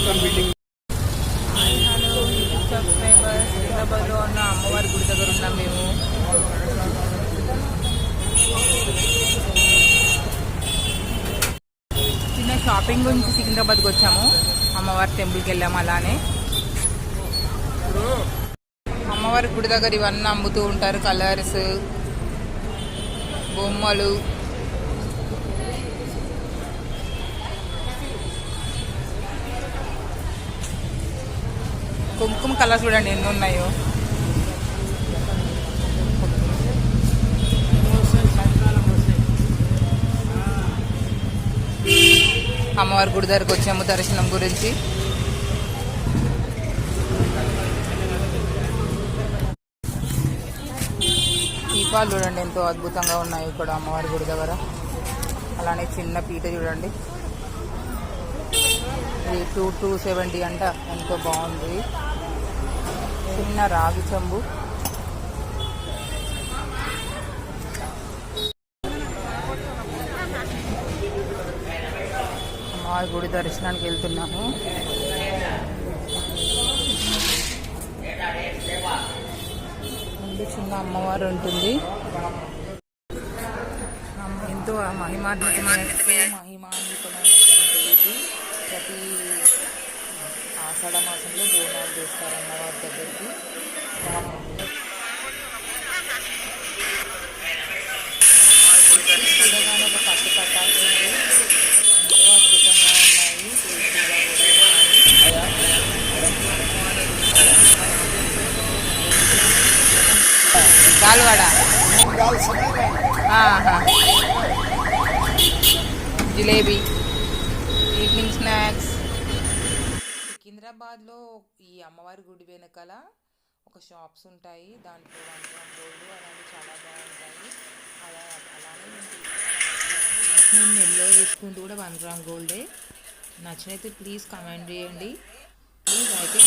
Hello YouTube subscribers, హైదరాబాద్లో ఉన్న అమ్మవారి గుడి దగ్గర ఉన్నాం మేము. చిన్న షాపింగ్ గురించి సికింద్రాబాద్కి వచ్చాము. అమ్మవారి టెంపుల్కి వెళ్ళాము. అలానే అమ్మవారి గుడి దగ్గర ఇవన్నీ అమ్ముతూ ఉంటారు. కలర్స్, బొమ్మలు. కుంకుమ కలర్స్ చూడండి ఎన్ని ఉన్నాయో. అమ్మవారి గుడి దగ్గరకు వచ్చాము దర్శనం గురించి. దీపాలు చూడండి ఎంతో అద్భుతంగా ఉన్నాయి ఇక్కడ అమ్మవారి గుడి దగ్గర. అలానే చిన్న పీట చూడండి, ఇది 270 అంట. ఎంతో బాగుంది. చిన్న రాగి చెంబు. అమ్మవారి గుడి దర్శనానికి వెళ్తున్నాము. ముందు చిన్న అమ్మవారు ఉంటుంది. ఎంతో మహిమాన్వితమైన ఇది. ప్రతి ఆషాఢ మాసంలో బోనాలు చేస్తారు అమ్మవారి దగ్గరికి. చూడగానే ఒక కట్టు కట్టాల్సింది. ఎంతో అద్భుతంగా ఉన్నాయి. గాల్వాడ జిలేబీ, ఈవినింగ్ స్నాక్స్. సికింద్రాబాద్లో ఈ అమ్మవారి గుడి వెనకాల ఒక షాప్స్ ఉంటాయి. దాంట్లో 1 గ్రామ్ గోల్డ్ అలాంటివి చాలా బాగుంటాయి. అలానే నేను నెలలో వేసుకుంటూ కూడా 1 గ్రామ్ గోల్డే. నచ్చినైతే ప్లీజ్ కమెంట్ చేయండి. ప్లీజ్ అయితే